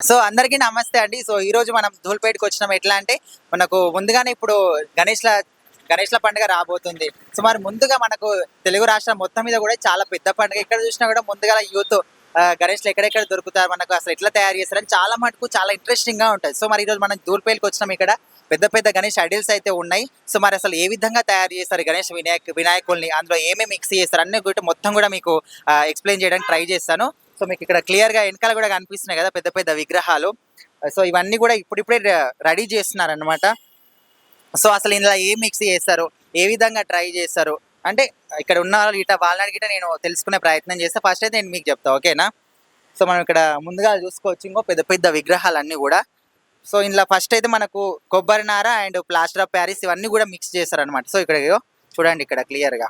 So అందరికీ నమస్తే అండి. సో ఈరోజు మనం ధూల్పేటకి వచ్చినాం. ఎట్లా అంటే మనకు ముందుగానే ఇప్పుడు గణేష్‌ల గణేష్‌ల పండుగ రాబోతుంది. సో మరి ముందుగా మనకు తెలుగు రాష్ట్రం మొత్తం మీద కూడా చాలా పెద్ద పండుగ. ఎక్కడ చూసినా కూడా ముందుగాల యూత్ గణేష్‌లు ఎక్కడెక్కడ దొరుకుతారు, మనకు అసలు ఎట్లా తయారు చేస్తారని చాలా మటుకు చాలా ఇంట్రెస్టింగ్‌గా ఉంటది. సో మరి ఈరోజు మనం ధూల్పేటకి వచ్చినాం. ఇక్కడ పెద్ద పెద్ద గణేష్ ఐడిల్స్ అయితే ఉన్నాయి. సో మరి అసలు ఏ విధంగా తయారు చేస్తారు గణేష్ వినాయకుల్ని, అందులో ఏమేమి మిక్స్ చేస్తారు అన్నీ కూడా మొత్తం కూడా మీకు ఎక్స్‌ప్లెయిన్ చేయడానికి ట్రై చేస్తాను. సో మీకు ఇక్కడ క్లియర్‌గా వెనకాల కూడా కనిపిస్తున్నాయి కదా పెద్ద పెద్ద విగ్రహాలు. సో ఇవన్నీ కూడా ఇప్పుడిప్పుడే రెడీ చేస్తున్నారనమాట. సో అసలు ఇందులో ఏం మిక్స్ చేస్తారు, ఏ విధంగా ట్రై చేస్తారు అంటే ఇక్కడ ఉన్న వాళ్ళని గిట్ట నేను తెలుసుకునే ప్రయత్నం చేస్తా. ఫస్ట్ అయితే నేను మీకు చెప్తా, ఓకేనా? సో మనం ఇక్కడ ముందుగా చూసుకోవచ్చు ఇంకో పెద్ద పెద్ద విగ్రహాలన్నీ కూడా. సో ఇందులో ఫస్ట్ అయితే మనకు కొబ్బరి నార అండ్ ప్లాస్టర్ ఆఫ్ ప్యారిస్ ఇవన్నీ కూడా మిక్స్ చేస్తారనమాట. సో ఇక్కడ ఇగో చూడండి ఇక్కడ క్లియర్‌గా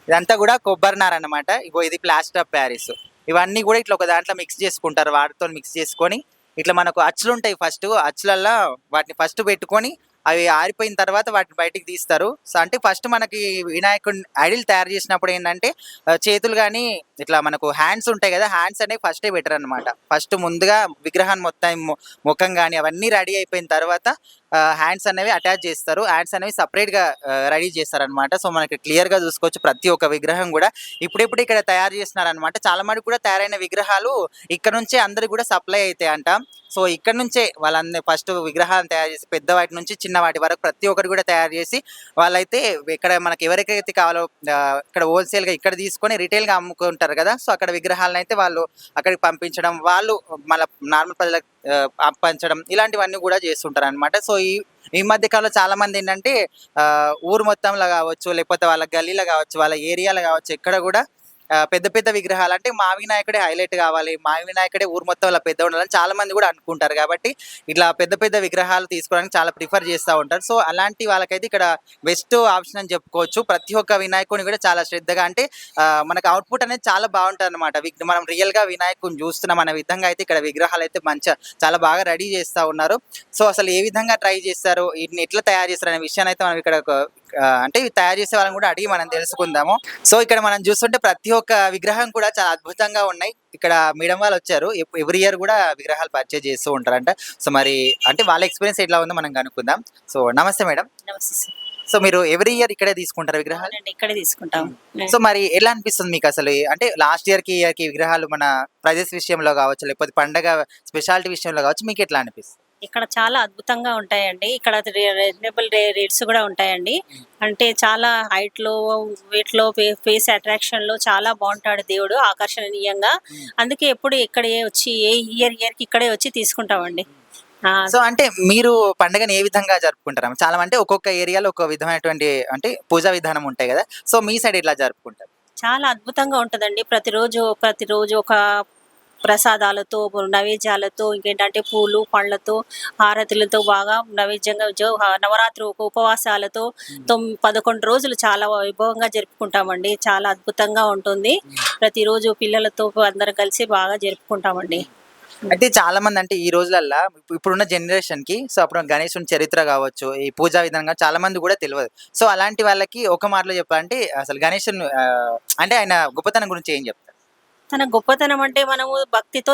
ఇదంతా కూడా కొబ్బరి నార అనమాట. ఇగో ఇది ప్లాస్టర్ ఆఫ్ ప్యారిస్. ఇవన్నీ కూడా ఇట్లా ఒక దాంట్లో మిక్స్ చేసుకుంటారు. వాటితో మిక్స్ చేసుకొని ఇట్లా మనకు అచ్చులు ఉంటాయి. ఫస్ట్ అచ్చులల్లో వాటిని ఫస్ట్ పెట్టుకొని అవి ఆరిపోయిన తర్వాత వాటిని బయటికి తీస్తారు. సో అంటే ఫస్ట్ మనకి వినాయకుడి ఐడిల్ తయారు చేసినప్పుడు ఏంటంటే చేతులు కానీ ఇట్లా మనకు హ్యాండ్స్ ఉంటాయి కదా, హ్యాండ్స్ అనేవి ఫస్టే బెటర్ అనమాట. ఫస్ట్ ముందుగా విగ్రహాన్ని మొత్తం ముఖం కానీ అవన్నీ రెడీ అయిపోయిన తర్వాత హ్యాండ్స్ అనేవి అటాచ్ చేస్తారు. హ్యాండ్స్ అనేవి సపరేట్గా రెడీ చేస్తారనమాట. సో మనకి క్లియర్గా చూసుకోవచ్చు ప్రతి ఒక్క విగ్రహం కూడా ఇప్పుడిప్పుడు ఇక్కడ తయారు చేస్తున్నారనమాట. చాలా మటుకు కూడా తయారైన విగ్రహాలు ఇక్కడ నుంచే అందరికి కూడా సప్లై అవుతాయి అంట. సో ఇక్కడ నుంచే వాళ్ళందరూ ఫస్ట్ విగ్రహాలను తయారు చేసి పెద్ద వాటి నుంచి చిన్న వాటి వరకు ప్రతి ఒక్కటి కూడా తయారు చేసి వాళ్ళైతే ఇక్కడ మనకి ఎవరికైతే కావాలో ఇక్కడ హోల్సేల్గా ఇక్కడ తీసుకొని రిటైల్గా అమ్ముకుంటారు కదా. సో అక్కడ విగ్రహాలను అయితే వాళ్ళు అక్కడికి పంపించడం, వాళ్ళు మళ్ళీ నార్మల్ ప్రజలకు పంచడం ఇలాంటివన్నీ కూడా చేస్తుంటారు అనమాట. సో ఈ మధ్య కాలంలో చాలా మంది ఏంటంటే ఊరు మొత్తంలో కావచ్చు, లేకపోతే వాళ్ళ గల్లీలో కావచ్చు, వాళ్ళ ఏరియాలో కావచ్చు, ఎక్కడ కూడా పెద్ద పెద్ద విగ్రహాలు అంటే మా వినాయకుడే హైలైట్ కావాలి, మా వినాయకుడే ఊరు మొత్తంలో పెద్ద ఉండాలని చాలా మంది కూడా అనుకుంటారు. కాబట్టి ఇట్లా పెద్ద పెద్ద విగ్రహాలు తీసుకోవడానికి చాలా ప్రిఫర్ చేస్తూ ఉంటారు. సో అలాంటి వాళ్ళకైతే ఇక్కడ బెస్ట్ ఆప్షన్ అని చెప్పుకోవచ్చు. ప్రతి ఒక్క వినాయకుడిని కూడా చాలా శ్రద్ధగా అంటే మనకు అవుట్పుట్ అనేది చాలా బాగుంటుంది అనమాట. మనం రియల్గా వినాయకుడిని చూస్తున్నాం అనే విధంగా అయితే ఇక్కడ విగ్రహాలు అయితే చాలా బాగా రెడీ చేస్తూ ఉన్నారు. సో అసలు ఏ విధంగా ట్రై చేస్తారు, వీటిని ఎట్లా తయారు చేస్తారు అనే విషయాన్ని అయితే మనం ఇక్కడ అంటే తయారు చేసే వాళ్ళని కూడా అడిగి మనం తెలుసుకుందాము. సో ఇక్కడ మనం చూస్తుంటే ప్రతి ఒక్క విగ్రహం కూడా చాలా అద్భుతంగా ఉన్నాయి. ఇక్కడ మేడం వాళ్ళు వచ్చారు, ఎవ్రీ ఇయర్ కూడా విగ్రహాలు పర్చేజ్ చేస్తూ ఉంటారంట. సో మరి అంటే వాళ్ళ ఎక్స్పీరియన్స్ ఎట్లా ఉందో మనం కనుక్కుందాం. సో నమస్తే మేడం. నమస్తే సార్. సో మీరు ఎవ్రీ ఇయర్ ఇక్కడే తీసుకుంటారు విగ్రహాలు? అవునండి, ఇక్కడే తీసుకుంటాం. సో మరి ఎలా అనిపిస్తుంది మీకు అసలు అంటే లాస్ట్ ఇయర్ కి విగ్రహాలు మన ప్రైజెస్ విషయంలో కావచ్చు, లేకపోతే పండగ స్పెషాలిటీ విషయంలో కావచ్చు, మీకు ఎట్లా అనిపిస్తుంది? ఇక్కడ చాలా అద్భుతంగా ఉంటాయండి. ఇక్కడ రీజనబుల్ రేట్స్ కూడా ఉంటాయండి. అంటే చాలా హైట్లో వీటిలో ఫేస్ అట్రాక్షన్లో చాలా బాగుంటాడు దేవుడు ఆకర్షణీయంగా. అందుకే ఎప్పుడు ఇక్కడే వచ్చి ఇయర్కి ఇక్కడే వచ్చి తీసుకుంటామండి. సో అంటే మీరు పండుగను ఏ విధంగా జరుపుకుంటారు? చాలా అంటే ఒక్కొక్క ఏరియాలో ఒక విధమైనటువంటి అంటే పూజా విధానం ఉంటాయి కదా. సో మీ సైడ్ ఎట్లా జరుపుకుంటారు? చాలా అద్భుతంగా ఉంటుందండి. ప్రతిరోజు ఒక ప్రసాదాలతో, నైవేద్యాలతో, ఇంకేంటంటే పూలు పండ్లతో, హారతులతో బాగా నైవేద్యంగా నవరాత్రి ఉపవాసాలతో 11 రోజులు చాలా వైభవంగా జరుపుకుంటామండి. చాలా అద్భుతంగా ఉంటుంది. ప్రతిరోజు పిల్లలతో అందరం కలిసి బాగా జరుపుకుంటామండి. అయితే చాలా మంది అంటే ఈ రోజులల్లా ఇప్పుడున్న జనరేషన్ కి సో అప్పుడు గణేశుని చరిత్ర కావచ్చు, ఈ పూజా విధానంగా చాలా మంది కూడా తెలియదు. సో అలాంటి వాళ్ళకి ఒక మాటలో చెప్పాలంటే అసలు గణేశుని అంటే ఆయన గొప్పతనం గురించి ఏం చెప్తారు? తన గొప్పతనం అంటే మనము భక్తితో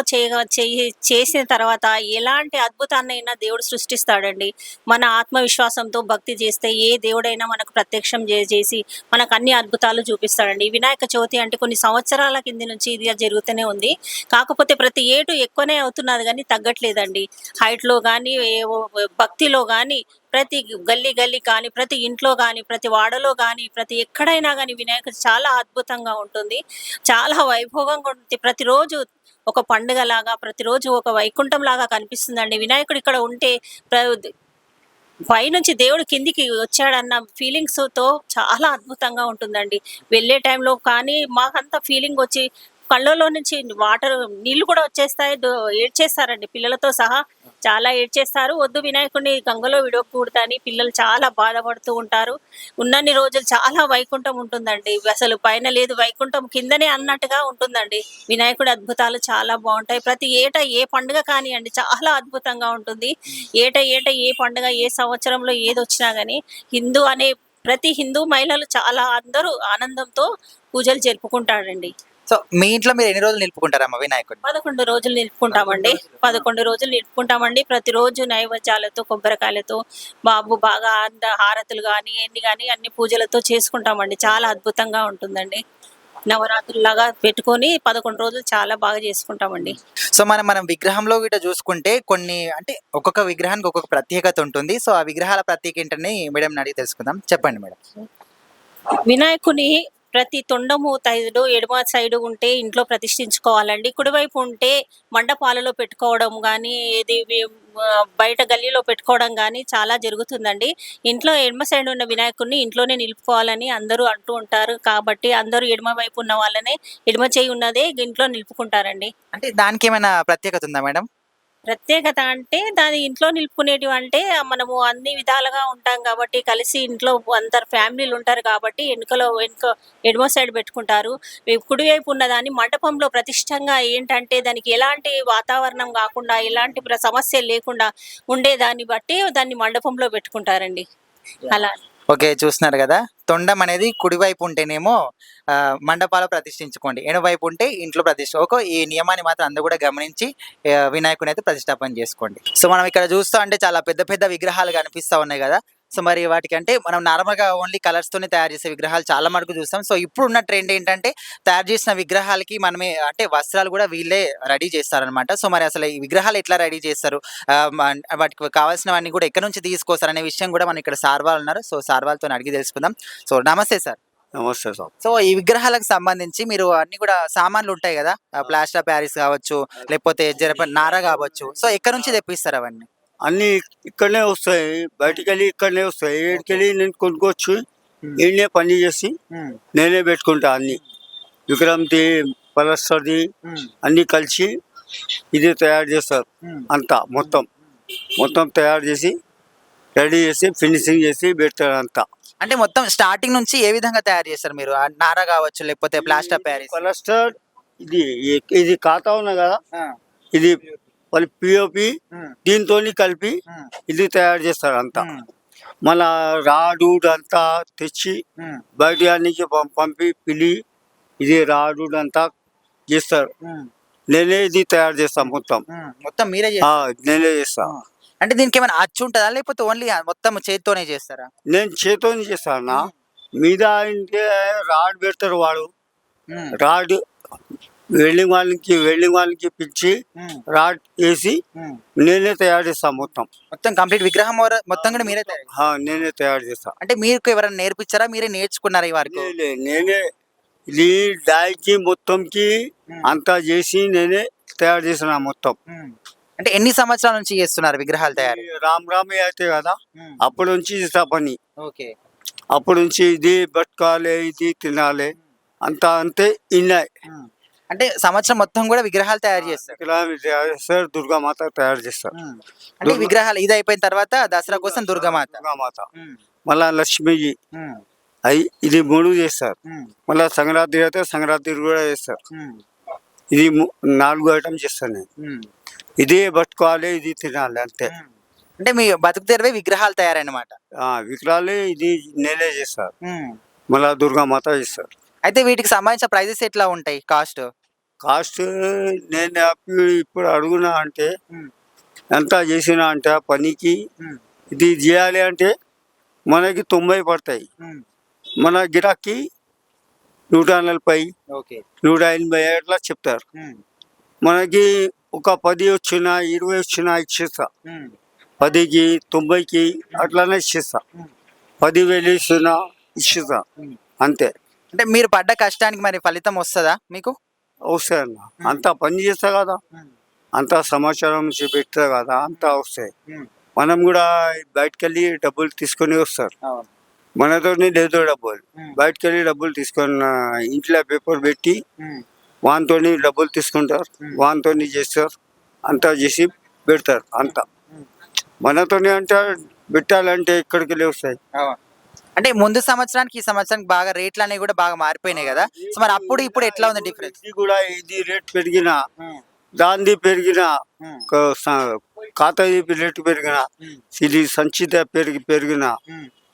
చేసిన తర్వాత ఎలాంటి అద్భుతాన్నైనా దేవుడు సృష్టిస్తాడండి. మన ఆత్మవిశ్వాసంతో భక్తి చేస్తే ఏ దేవుడైనా మనకు ప్రత్యక్షం చేసి మనకు అన్ని అద్భుతాలు చూపిస్తాడండి. వినాయక చవితి అంటే కొన్ని సంవత్సరాల కింది నుంచి ఇది జరుగుతూనే ఉంది. కాకపోతే ప్రతి ఏటు ఎక్కువనే అవుతున్నది కానీ తగ్గట్లేదండి. హైట్లో కానీ భక్తిలో కానీ ప్రతి గల్లీ కానీ, ప్రతి ఇంట్లో కానీ, ప్రతి వాడలో కానీ, ప్రతి ఎక్కడైనా కానీ వినాయకుడు చాలా అద్భుతంగా ఉంటుంది. చాలా వైభవంగా ఉంటుంది. ప్రతిరోజు ఒక పండుగలాగా, ప్రతిరోజు ఒక వైకుంఠం లాగా కనిపిస్తుందండి. వినాయకుడు ఇక్కడ ఉంటే పైనుంచి దేవుడు కిందికి వచ్చాడన్న ఫీలింగ్స్తో చాలా అద్భుతంగా ఉంటుందండి. వెళ్ళే టైంలో కానీ మాకంత ఫీలింగ్ వచ్చి కళ్ళలో నుంచి నీళ్లు కూడా వచ్చేస్తాయి. ఏడ్చేస్తారండి పిల్లలతో సహా. చాలా ఏడ్చేస్తారు. వద్దు వినాయకుడిని గంగలో విడవకూడదని పిల్లలు చాలా బాధపడుతూ ఉంటారు. ఉన్నన్ని రోజులు చాలా వైకుంఠం ఉంటుందండి. అసలు పైన లేదు వైకుంఠం కిందనే అన్నట్టుగా ఉంటుందండి. వినాయకుడి అద్భుతాలు చాలా బాగుంటాయి. ప్రతి ఏటా ఏ పండుగ కానివ్వండి చాలా అద్భుతంగా ఉంటుంది. ఏటా ఏ పండుగ ఏ సంవత్సరంలో ఏది వచ్చినా కానీ ప్రతి హిందూ మహిళలు చాలా అందరూ ఆనందంతో పూజలు జరుపుకుంటారండి. సో మీ ఇంట్లో మీరు ఎన్ని రోజులు నిలుపుకుంటారమ్మా వినాయకుడిని? 11 రోజులు నిలుపుకుంటామండి. 11 రోజులు నిలుపుకుంటామండి. ప్రతిరోజు నైవేద్యాలతో, కొబ్బరికాయలతో బాబు బాగా హారతులు గాని, ఎన్ని గాని అన్ని పూజలతో చేసుకుంటామండి. చాలా అద్భుతంగా ఉంటుందండి. నవరాత్రుల్లాగా పెట్టుకొని 11 రోజులు చాలా బాగా చేసుకుంటామండి. సో మనం విగ్రహంలో గిట్ట చూసుకుంటే కొన్ని అంటే ఒక్కొక్క విగ్రహానికి ఒక్కొక్క ప్రత్యేకత ఉంటుంది. సో ఆ విగ్రహాల ప్రత్యేకత ఏంటని మేడంని అడిగి తెలుసుకుందాం. చెప్పండి మేడం. వినాయకుని ప్రతి తొండము సైడు, ఎడమ సైడు ఉంటే ఇంట్లో ప్రతిష్ఠించుకోవాలండి. కుడివైపు ఉంటే మండపాలలో పెట్టుకోవడం గానీ, బయట గల్లీలో పెట్టుకోవడం గానీ చాలా జరుగుతుందండి. ఇంట్లో ఎడమ సైడ్ ఉన్న వినాయకుడిని ఇంట్లోనే నిలుపుకోవాలని అందరూ అంటూ ఉంటారు. కాబట్టి అందరూ ఎడమ వైపు ఉన్న వాళ్ళనే ఎడమ చేయి ఉన్నదే ఇంట్లో నిలుపుకుంటారండి. అంటే దానికేమైనా ప్రత్యేకత ఉందా మేడం? ప్రత్యేకత అంటే దాని ఇంట్లో నిలుపుకునేటివి అంటే మనము అన్ని విధాలుగా ఉంటాం కాబట్టి కలిసి ఇంట్లో అందరు ఫ్యామిలీలు ఉంటారు కాబట్టి వెనుక ఎడమ సైడ్ పెట్టుకుంటారు. కుడివైపు ఉన్నదాన్ని మండపంలో ప్రతిష్టంగా ఏంటంటే దానికి ఎలాంటి వాతావరణం కాకుండా ఎలాంటి సమస్య లేకుండా ఉండేదాన్ని బట్టి దాన్ని మండపంలో పెట్టుకుంటారండి. అలా ఓకే. చూస్తున్నారు గదా! తొండం అనేది కుడివైపు ఉంటేనేమో మండపాల్లో ప్రతిష్ఠించుకోండి. ఎడమవైపు ఉంటే ఇంట్లో ఈ నియమాన్ని మాత్రం అందరూ గూడా గమనించి వినాయకుడినైతే ప్రతిష్టాపన జేసుకోండి. సో మనం ఇక్కడ చూస్తా అంటే చాలా పెద్ద పెద్ద విగ్రహాలు కనిపిస్తా ఉన్నాయి గదా! సో మరి వాటికంటే మనం నార్మల్‌గా ఓన్లీ కలర్స్‌తోనే తయారు చేసే విగ్రహాలు చాలా మటుకు చూస్తాం. సో ఇప్పుడున్న ట్రెండ్ ఏంటంటే తయారు చేసిన విగ్రహాలకి మనమే అంటే వస్త్రాలు గూడా వీళ్ళే రెడీ చేస్తారనమాట. సో మరి అసలు ఈ విగ్రహాలు ఎట్లా రెడీ చేస్తారు? వాటికి కావాల్సినవన్నీ గూడా ఎక్కడి నుంచి తీసుకొస్తారనే విషయం గూడా మనం ఇక్కడ సార్ వాళ్ళు ఉన్నారు. సో సార్ వాళ్ళతోని అడిగి తెలుసుకుందాం. సో నమస్తే సార్. నమస్తే సార్. సో ఈ విగ్రహాలకు సంబంధించి మీరు అన్ని కూడా సామాన్లు ఉంటాయి కదా, ప్లాస్టర్ ఆఫ్ ప్యారిస్ కావచ్చు, లేకపోతే నార కావచ్చు. సో ఎక్కడి నుంచి తెప్పిస్తారు అవన్నీ? అన్నీ ఇక్కడనే వస్తాయి, బయటికెళ్ళి ఇక్కడనే వస్తాయి. ఏడికెళ్ళి నేను కొనుక్కొచ్చి ఈడనే పని చేసి నేనే పెట్టుకుంటా. అన్ని విక్రమ్ది, పలస్టర్ది అన్నీ కలిసి ఇది తయారు చేస్తారు. అంతా మొత్తం తయారు చేసి రెడీ చేసి ఫినిషింగ్ చేసి పెడతారు అంతా. అంటే మొత్తం స్టార్టింగ్ నుంచి ఏ విధంగా తయారు చేస్తారు మీరు? ఆ నార కావచ్చు, లేకపోతే ప్లాస్టర్ ఆఫ్ ప్యారిస్? పలస్టర్ ఇది ఖాతా ఉన్నా కదా, ఇది వాళ్ళు పిఓపి దీంతో కలిపి ఇది తయారు చేస్తారు అంతా. మళ్ళా రాడు అంతా తెచ్చి బయట నుంచి పంపి పిలి ఇది రాడు అంతా చేస్తారు. నేనే ఇది తయారు చేస్తాను మొత్తం మీరే నేనే చేస్తా. అంటే దీనికి ఏమైనా అచ్చు ఉంటుందా, లేకపోతే ఓన్లీ మొత్తం చేతితోనే చేస్తారా? నేను చేతితోనే చేస్తాను. మీద ఇంకే రాడ్ పెడతారు వాడు. రాడ్ వెల్డింగ్ వాళ్ళకి పిలిచి రాడ్ వేసి నేనే తయారు చేస్తాను. మొత్తం కంప్లీట్ విగ్రహం మొత్తం కూడా మీరే నేనే తయారు చేస్తా. అంటే మీకు ఎవరైనా నేర్పించారా, మీరే నేర్చుకున్నారా ఈ వరకు? నేనే ఇది డాయికి మొత్తంకి అంతా చేసి నేనే తయారు చేసిన మొత్తం. అంటే ఎన్ని సంవత్సరాల నుంచి చేస్తున్నారు విగ్రహాలు తయారు? రామయ్య అయితే కదా అప్పటి నుంచి చేస్తా పని. ఓకే. అప్పటి నుంచి ఇది పట్టుకోవాలి, ఇది తినాలి, అంతే ఇన్నాయి. అంటే సంవత్సరం మొత్తం కూడా విగ్రహాలు తయారు చేస్తారు. దుర్గామాత తయారు చేస్తారు. అంటే విగ్రహాలు ఇది అయిపోయిన తర్వాత దసరా కోసం దుర్గామాత మళ్ళా లక్ష్మీజీ ఇది 3 చేస్తారు. మళ్ళా సంక్రాంతి అయితే సంక్రాంతి కూడా చేస్తారు. ఇది 4 ఐటమ్ చేస్తాను నేను. ఇదే పట్టుకోవాలి, ఇది తినాలి, అంతే. అంటే మీ బతుకు తెరవే విగ్రహాలు తయారన్నమాట. విగ్రహాలు ఇది నేనే చేస్తారు. మళ్ళా దుర్గామాత చేస్తారు. అయితే వీటికి సంబంధించిన ప్రైజెస్ ఎట్లా ఉంటాయి? కాస్ట్ నేను ఇప్పుడు అడుగునా అంటే ఎంత చేసినా అంటే పనికి ఇది చేయాలి అంటే మనకి 90 పడతాయి. మన గిరాకీ 140, 180 అట్లా చెప్తారు. మనకి ఒక 10 వచ్చినా 20 వచ్చినా ఇచ్చేస్తా. 10కి 90కి అట్లానే ఇచ్చేస్తా. 10,000 ఇచ్చినా ఇచ్చేస్తా, అంతే. అంటే మీరు పడ్డ కష్టానికి మరి ఫలితం వస్తుందా మీకు? వస్తాయన్న, అంతా పని చేస్తా కదా, అంతా సమాచారం పెట్టా కదా, అంతా వస్తాయి. మనం కూడా బయటకెళ్ళి డబ్బులు తీసుకొని వస్తారు. మనతోనే లేదు డబ్బులు, బయటకెళ్ళి డబ్బులు తీసుకొని ఇంట్లో పేపర్ పెట్టి వానితో డబ్బులు తీసుకుంటారు, వానితో చేస్తారు, అంతా చేసి పెడతారు. అంతా మనతోనే అంటే పెట్టాలంటే ఇక్కడికి వస్తాయి. అంటే ముందు సంవత్సరానికి ఈ సంవత్సరానికి బాగా రేట్లు అనేవి కూడా బాగా మారిపోయినాయి కదా. సో మరి అప్పుడు ఇప్పుడు ఎట్లా ఉంది డిఫరెన్స్? ఇది కూడా ఇది రేట్ పెరిగినా, దాంది పెరిగినా, ఖాతా రేట్ పెరిగినా, ఇది సంచిత పెరిగినా,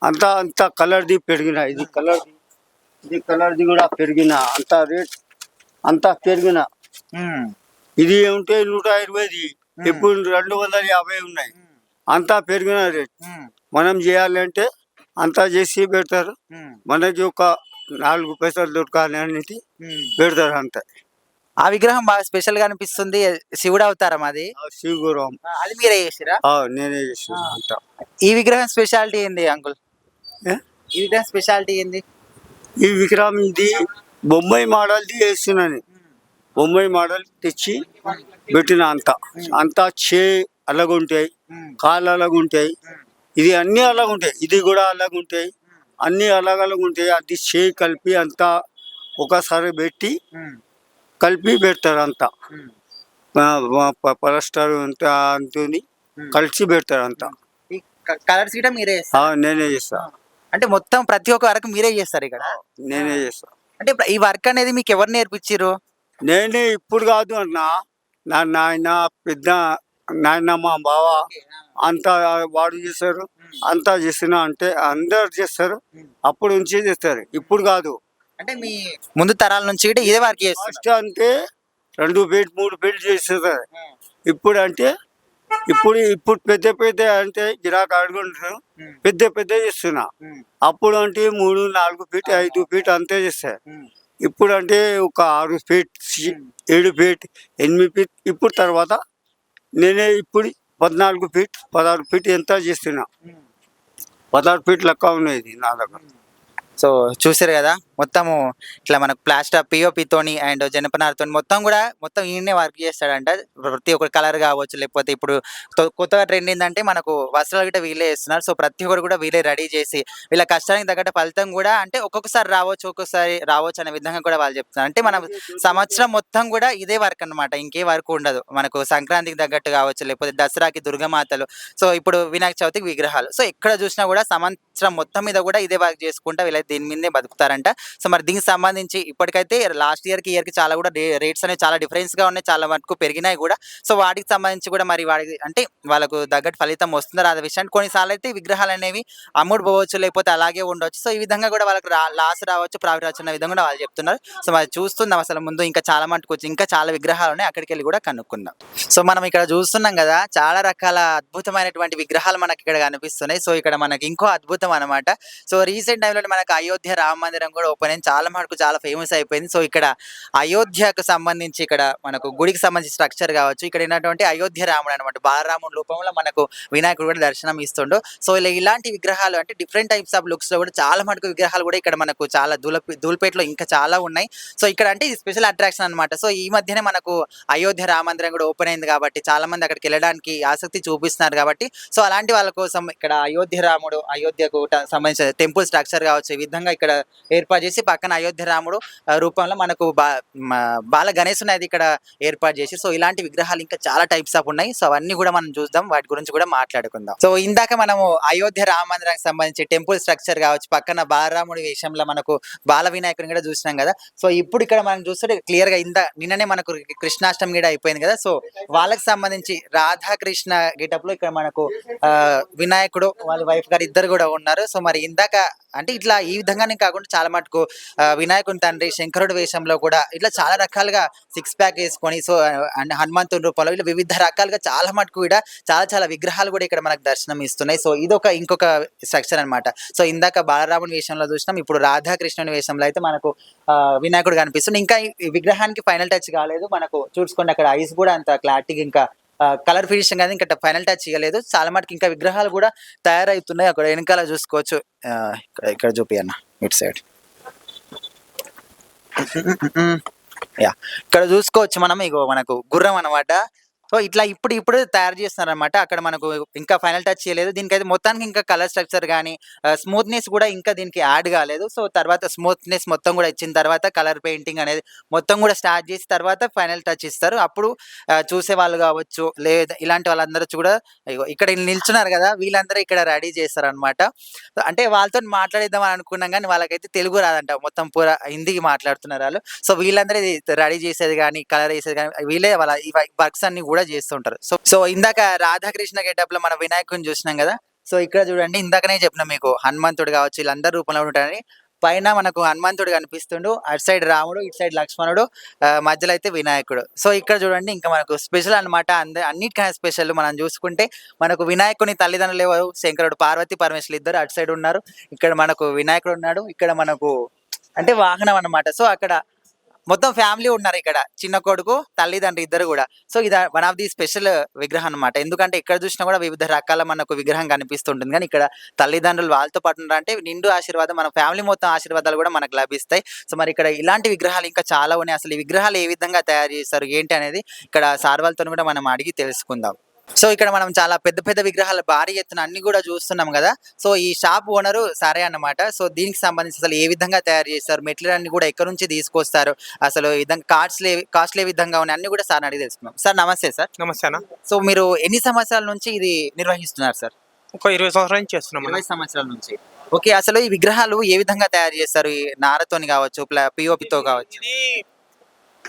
అంతా కలర్ది పెరిగినా, ఇది కలర్ది కూడా పెరిగినా, అంతా రేట్ అంతా పెరిగిన. ఉమ్, ఇది ఉంటే 120, ఇప్పుడు 250 ఉన్నాయి. అంతా పెరిగిన రేట్. ఉమ్, మనం చేయాలంటే అంతా చేసి పెడతారు. ఉమ్, మనకి ఒక 4 పైసలు దొరకాలి అనేది ఉమ్. పెడతారు అంతే. ఆ విగ్రహం బాగా స్పెషల్ గా అనిపిస్తుంది. శివుడు అవతారం అది. శివగురం అది మీరే చేసిరా? నేనే చేసిన అంతా. ఈ విగ్రహం స్పెషాలిటీ ఏంది అంకుల్? ఏ? ఈ విగ్రహం స్పెషాలిటీ ఏంది? ఈ విగ్రహం ఇది బొంబాయి మోడల్ది వేస్తున్నాను. బొంబాయి మోడల్ తెచ్చి పెట్టిన అంతా. అంతా అలాగుంటాయి, కాళ్ళు అలాగుంటాయి, ఇది అన్నీ అలాగుంటాయి, ఇది కూడా అలాగుంటాయి, అన్నీ అలాగలాగా ఉంటాయి. అది కలిపి అంతా ఒకసారి పెట్టి కలిపి పెడతారు అంతా. పలస్టర్ అంతా అంతని కలిసి పెడతారు అంతా. ఈ కలర్స్ గిట్ట మీరే చేస్తారా? నేనే చేస్తా. అంటే మొత్తం ప్రతి ఒక్క వర్క్ మీరే చేస్తారు ఇక్కడ? నేనే చేస్తా. అంటే ఈ వర్క్ అనేది మీకు ఎవరు నేర్పించారు? నేనే ఇప్పుడు కాదు అన్న, నా నాయన పెద్ద నాయన మా బావ అంతా వాడు చేస్తారు. అంతా చేసిన అంటే అందరు చేస్తారు. అప్పుడు నుంచి చేస్తారు, ఇప్పుడు కాదు. అంటే మీ ముందు తరాల నుంచి గిట్ట ఇదే వర్క్ చేస్తారు? ఫస్ట్ అంటే 2 ఫీట్ 3 ఫీట్ చేస్తారు. ఇప్పుడు అంటే ఇప్పుడు పెద్ద పెద్ద అంటే గిరాకు అడుగుంటారు, పెద్ద పెద్ద చేస్తున్నా. అప్పుడు అంటే 3, 4 ఫీట్ 5 ఫీట్ అంతే చేస్తారు. ఇప్పుడు అంటే ఒక 6 ఫీట్ 7 ఫీట్ 8 ఫీట్. ఇప్పుడు తర్వాత నేనే ఇప్పుడు 14 ఫీట్ 16 ఫీట్ ఎంత చేస్తున్నా. 16 ఫీట్ లెక్క ఉన్నది నా దగ్గర. సో చూసారు కదా, మొత్తము ఇట్లా మనకు ప్లాస్టర్ పిఓపి తోని అండ్ జనపనారతో మొత్తం ఈయనే వర్క్ చేస్తాడంట. ప్రతి ఒక్క కలర్ కావచ్చు, లేకపోతే ఇప్పుడు కొత్తగా ట్రెండ్ ఏంటంటే మనకు వస్త్రాలు గిట్ట వీళ్ళే చేస్తున్నారు. సో ప్రతి ఒక్కరు కూడా వీళ్ళే రెడీ చేసి వీళ్ళ కష్టానికి తగ్గట్టు ఫలితం కూడా అంటే ఒక్కొక్కసారి రావచ్చు, ఒక్కొక్కసారి రావచ్చు అనే విధంగా కూడా వాళ్ళు చెప్తున్నారు. అంటే మనం సంవత్సరం మొత్తం కూడా ఇదే వర్క్ అనమాట, ఇంకే వర్క్ ఉండదు. మనకు సంక్రాంతికి తగ్గట్టు కావచ్చు, లేకపోతే దసరాకి దుర్గమాతలు, సో ఇప్పుడు వినాయక చవితికి విగ్రహాలు. సో ఎక్కడ చూసినా కూడా సంవత్సరం మొత్తం మీద కూడా ఇదే వర్క్ చేసుకుంటా వీళ్ళైతే దీని మీదే బతుకుతారంట. సో మరి దీనికి సంబంధించి ఇప్పటికైతే లాస్ట్ ఇయర్కి చాలా కూడా రేట్స్ అనేవి చాలా డిఫరెన్స్గా ఉన్నాయి, చాలా వరకు పెరిగినాయి కూడా. సో వాటికి సంబంధించి కూడా మరి వాడికి అంటే వాళ్ళకు తగ్గట్టు ఫలితం వస్తుందో రాద విషయాన్ని కొన్నిసార్లు అయితే విగ్రహాలు అనేవి అమ్ముడు పోవచ్చు, లేకపోతే అలాగే ఉండవచ్చు. సో ఈ విధంగా కూడా వాళ్ళకి లాస్ రావచ్చు, ప్రాఫిట్ రావచ్చు అన్న విధంగా కూడా వాళ్ళు చెప్తున్నారు. సో మరి చూస్తున్నాం అసలు ముందు ఇంకా చాలా మటుకు వచ్చి ఇంకా చాలా విగ్రహాలు ఉన్నాయి, అక్కడికి వెళ్ళి కూడా కనుక్కుందాం. సో మనం ఇక్కడ చూస్తున్నాం కదా, చాలా రకాల అద్భుతమైనటువంటి విగ్రహాలు మనకి ఇక్కడ కనిపిస్తున్నాయి. సో ఇక్కడ మనకి ఇంకో అద్భుతం అనమాట. సో రీసెంట్ టైంలో మనకు అయోధ్య రామ మందిరం కూడా ఓపెన్ అయింది, చాలా మటుకు చాలా ఫేమస్ అయిపోయింది. సో ఇక్కడ అయోధ్యకు సంబంధించి ఇక్కడ మనకు గుడికి సంబంధించి స్ట్రక్చర్ కావచ్చు, ఇక్కడ ఏంటంటే అయోధ్య రాముడు అనమాట, బాలరాముడు రూపంలో మనకు వినాయకుడు కూడా దర్శనం ఇస్తుండు. సో ఇలాంటి విగ్రహాలు అంటే డిఫరెంట్ టైప్స్ ఆఫ్ లుక్స్ లో కూడా చాలా మటుకు విగ్రహాలు కూడా ఇక్కడ మనకు చాలా ధూళిపేటలో ఇంకా చాలా ఉన్నాయి. సో ఇక్కడ అంటే ఇది స్పెషల్ అట్రాక్షన్ అనమాట. సో ఈ మధ్యనే మనకు అయోధ్య రామ మందిరం కూడా ఓపెన్ అయింది కాబట్టి చాలా మంది అక్కడికి వెళ్ళడానికి ఆసక్తి చూపిస్తున్నారు కాబట్టి, సో అలాంటి వాళ్ళ కోసం ఇక్కడ అయోధ్య రాముడు, అయోధ్యకు సంబంధించిన టెంపుల్ స్ట్రక్చర్ కావచ్చు, ఈ విధంగా ఇక్కడ ఏర్పాటు చేసి పక్కన అయోధ్య రాముడు రూపంలో మనకు బాల గణేశుని అది ఇక్కడ ఏర్పాటు చేసి, సో ఇలాంటి విగ్రహాలు ఇంకా చాలా టైప్స్ ఆఫ్ ఉన్నాయి. సో అవన్నీ కూడా మనం చూద్దాం, వాటి గురించి కూడా మాట్లాడుకుందాం. సో ఇందాక మనము అయోధ్య రామ మందిరానికి సంబంధించి టెంపుల్ స్ట్రక్చర్ కావచ్చు, పక్కన బాలరాముడి విషయంలో మనకు బాల వినాయకుని కూడా చూసినాం కదా. సో ఇప్పుడు ఇక్కడ మనం చూస్తే క్లియర్ గా నిన్ననే మనకు కృష్ణాష్టమి కూడా అయిపోయింది కదా. సో వాళ్ళకి సంబంధించి రాధాకృష్ణ గెటప్ లో ఇక్కడ మనకు వినాయకుడు వాళ్ళ వైఫ్ గారు ఇద్దరు కూడా ఉన్నారు. సో మరి ఇందాక అంటే ఇట్లా ఈ విధంగానే కాకుండా చాలా మటుకు వినాయకుని తండ్రి శంకరుడు వేషంలో కూడా ఇట్లా చాలా రకాలుగా 6 ప్యాక్ వేసుకొని, సో అండ్ హనుమంతుని రూపంలో ఇలా వివిధ రకాలుగా చాలా మటుకు కూడా చాలా విగ్రహాలు కూడా ఇక్కడ మనకు దర్శనం ఇస్తున్నాయి. సో ఇంకొక స్ట్రక్చర్ అనమాట. సో ఇందాక బాలరాముని వేషంలో చూసినాం, ఇప్పుడు రాధాకృష్ణుని వేషంలో అయితే మనకు వినాయకుడు కనిపిస్తుంది. ఇంకా ఈ విగ్రహానికి ఫైనల్ టచ్ కాలేదు, మనకు చూసుకోండి అక్కడ ఐస్ కూడా అంత క్లారిటీగా ఇంకా కలర్ ఫినిషింగ్ అనేది ఇంకా ఫైనల్ టచ్ ఇవ్వలేదు. చాలా మటుకు ఇంకా విగ్రహాలు కూడా తయారవుతున్నాయి. అక్కడ వెనకాల చూసుకోవచ్చు, ఇక్కడ చూపియన్న ఇటు సైడ్, యా ఇక్కడ చూసుకోవచ్చు మనం. ఇగో మనకు గుర్రం అనమాట. సో ఇట్లా ఇప్పుడు తయారు చేస్తున్నారు అనమాట. అక్కడ మనకు ఇంకా ఫైనల్ టచ్ చేయలేదు దీనికైతే. మొత్తానికి ఇంకా కలర్ స్ట్రక్చర్ కానీ స్మూత్నెస్ కూడా ఇంకా దీనికి యాడ్ కాలేదు. సో తర్వాత స్మూత్నెస్ మొత్తం కూడా ఇచ్చిన తర్వాత కలర్ పెయింటింగ్ అనేది మొత్తం కూడా స్టార్ట్ చేసి తర్వాత ఫైనల్ టచ్ ఇస్తారు. అప్పుడు చూసే వాళ్ళు కావచ్చు, లేదా ఇలాంటి వాళ్ళందరూ కూడా ఇక్కడ నిల్చున్నారు కదా, వీళ్ళందరూ ఇక్కడ రెడీ చేస్తారు అనమాట. అంటే వాళ్ళతో మాట్లాడిద్దాం అని అనుకున్నాం కానీ వాళ్ళకైతే తెలుగు రాదంట, మొత్తం పూరా హిందీకి మాట్లాడుతున్నారు వాళ్ళు. సో వీళ్ళందరూ రెడీ చేసేది కానీ కలర్ వేసేది కానీ వీళ్ళే వాళ్ళ ఈ వర్క్స్ అన్ని కూడా చేస్తుంటారు. సో ఇందాక రాధాకృష్ణ గెటప్ లో మన వినాయకుని చూసినాం కదా. సో ఇక్కడ చూడండి, ఇందాకనే చెప్పిన మీకు హనుమంతుడు కావచ్చు వీళ్ళందరూ రూపంలో ఉంటారని. పైన మనకు హనుమంతుడు కనిపిస్తుండు, అటు సైడ్ రాముడు, ఇటు సైడ్ లక్ష్మణుడు, మధ్యలో అయితే వినాయకుడు. సో ఇక్కడ చూడండి ఇంకా మనకు స్పెషల్ అన్నమాట. అన్నిటికన్నా స్పెషల్ మనం చూసుకుంటే మనకు వినాయకుని తల్లిదండ్రులు ఎవరు, శంకరుడు, పార్వతి పరమేశ్వరులు ఇద్దరు అటు సైడ్ ఉన్నారు. ఇక్కడ మనకు వినాయకుడు ఉన్నాడు, ఇక్కడ మనకు అంటే వాహనం అన్నమాట. సో అక్కడ మొత్తం ఫ్యామిలీ ఉన్నారు, ఇక్కడ చిన్న కొడుకు తల్లిదండ్రులు ఇద్దరు కూడా. సో ఇది వన్ ఆఫ్ ది స్పెషల్ విగ్రహం అన్నమాట. ఎందుకంటే ఇక్కడ చూసినా కూడా వివిధ రకాల మనకు విగ్రహం కనిపిస్తుంటుంది, కానీ ఇక్కడ తల్లిదండ్రులు వాళ్ళతో పాటు ఉన్నారు అంటే నిండు ఆశీర్వాదం, మన ఫ్యామిలీ మొత్తం ఆశీర్వాదాలు కూడా మనకు లభిస్తాయి. సో మరి ఇక్కడ ఇలాంటి విగ్రహాలు ఇంకా చాలా ఉన్నాయి. అసలు ఈ విగ్రహాలు ఏ విధంగా తయారు చేస్తారు ఏంటి అనేది ఇక్కడ సార్ వాళ్ళతో కూడా మనం అడిగి తెలుసుకుందాం. సో ఇక్కడ మనం చాలా పెద్ద పెద్ద విగ్రహాలు భారీ ఎత్తున అన్ని కూడా చూస్తున్నాం కదా. సో ఈ షాప్ ఓనరు సరే అన్నమాట. సో దీనికి సంబంధించి అసలు ఏ విధంగా తయారు చేస్తారు, మెటీరియల్ అన్ని కూడా ఎక్కడి నుంచి తీసుకొస్తారు, అసలు ఈ విధంగా కాస్ట్లీ ఏ విధంగా ఉన్నాయి అన్ని కూడా సార్ అడిగి తెలుసుకున్నాం. సార్ నమస్తే సార్. నమస్తే అన్న. సో మీరు ఎన్ని సంవత్సరాల నుంచి ఇది నిర్వహిస్తున్నారు సార్? ఒక 20 సంవత్సరాల నుంచి చేస్తున్నాం అన్న. 20 సంవత్సరాల నుంచి. ఓకే, అసలు ఈ విగ్రహాలు ఏ విధంగా తయారు చేస్తారు? ఈ నారతోని కావచ్చు, పిఓపితో కావచ్చు.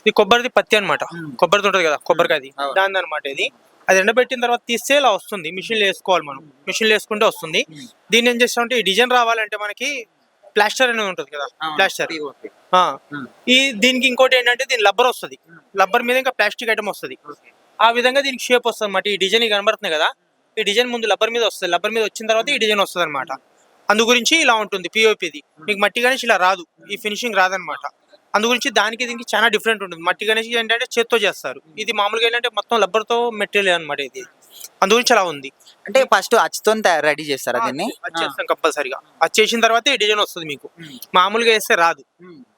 ఇది కొబ్బరిది పత్తి అనమాట. కొబ్బరిది ఉంటుంది కదా, కొబ్బరికాయది అవును. దాని అనమాట. ఇది అది ఎండబెట్టిన తర్వాత తీస్తే ఇలా వస్తుంది. మిషన్లు వేసుకోవాలి మనం, మిషన్లు వేసుకుంటే వస్తుంది. దీన్ని ఏం చేస్తామంటే ఈ డిజైన్ రావాలంటే మనకి ప్లాస్టర్ అనేది ఉంటుంది కదా, ప్లాస్టర్. ఈ దీనికి ఇంకోటి ఏంటంటే దీని లబ్బర్ వస్తుంది, లబ్బర్ మీద ఇంకా ప్లాస్టిక్ ఐటమ్ వస్తుంది. ఆ విధంగా దీనికి షేప్ వస్తుంది అనమాట. ఈ డిజైన్ కనబడుతుంది కదా, ఈ డిజైన్ ముందు లబ్బర్ మీద వస్తుంది, లబ్బర్ మీద వచ్చిన తర్వాత ఈ డిజైన్ వస్తుంది అనమాట. అందు గురించి ఇలా ఉంటుంది పిఓపిది. మీకు మట్టి గణేష్ ఇలా రాదు, ఈ ఫినిషింగ్ రాదనమాట. అందు గురించి దానికి దీనికి చాలా డిఫరెంట్ ఉంటుంది. మట్టి గణేష్ ఏంటంటే చేత్తో చేస్తారు, ఇది మామూలుగా ఏంటంటే మొత్తం లబ్బర్తో మెటీరియల్ అనమాట ఇది. అందు గురించి అలా ఉంది. అంటే ఫస్ట్ అచ్చుతో రెడీ చేస్తారా దీన్ని? అది చేస్తాం కంపల్సరీగా. అది చేసిన తర్వాత ఈ డిజైన్ వస్తుంది మీకు, మామూలుగా వేస్తే రాదు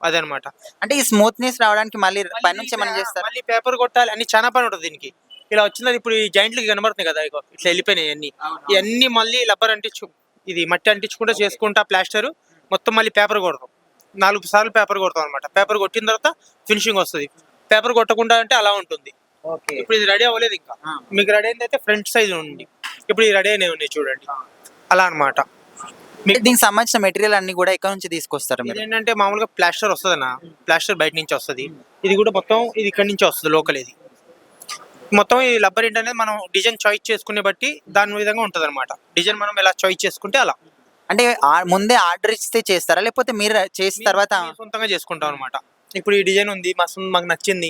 అదనమాట. అంటే ఈ స్మూత్నెస్ రావడానికి మళ్ళీ పైనుంచి మనం చేస్తారు. మళ్ళీ పేపర్ కొట్టాలి, అన్ని చాలా పని ఉంటుంది దీనికి. ఇలా వచ్చింది ఇప్పుడు ఈ జాయింట్లకి కనబడుతున్నాయి కదా, ఇగో ఇట్లా వెళ్ళిపోయినాయి అన్ని. ఇవన్నీ మళ్ళీ లబ్బర్ అంటించు, ఇది మట్టి అంటించుకుంటా చేసుకుంటా ప్లాస్టర్ మొత్తం మళ్ళీ పేపర్ కొడతాం. 4 సార్లు పేపర్ కొడతాం అనమాట. పేపర్ కొట్టిన తర్వాత ఫినిషింగ్ వస్తుంది. పేపర్ కొట్టకుండా అంటే అలా ఉంటుంది. ఇప్పుడు ఇది రెడీ అవ్వలేదు ఇంకా. మీకు రెడీ అయింది అయితే ఫ్రంట్ సైజ్ ఉంది, ఇప్పుడు ఇది రెడీ అయినవి ఉన్నాయి చూడండి, అలా అనమాట. దీనికి సంబంధించిన మెటీరియల్ అన్ని కూడా ఎక్కడ నుంచి తీసుకొస్తారు మీరు? ఏంటంటే మామూలుగా ప్లాస్టర్ వస్తుంది అన్న, ప్లాస్టర్ బయట నుంచి వస్తుంది. ఇది కూడా మొత్తం ఇది ఇక్కడ నుంచి వస్తుంది లోకల్. ఇది మొత్తం ఈ లబ్బర్ ఏంటనేది మనం డిజైన్ చాయిస్ చేసుకునే బట్టి దాని విధంగా ఉంటుంది అనమాట. డిజైన్ మనం ఎలా చాయిస్ చేసుకుంటే అలా. అంటే ముందే ఆర్డర్ ఇస్తే చేస్తారా, లేకపోతే మీరు చేసిన తర్వాత? సొంతంగా చేసుకుంటాం అనమాట. ఇప్పుడు ఈ డిజైన్ ఉంది, మాకు నచ్చింది,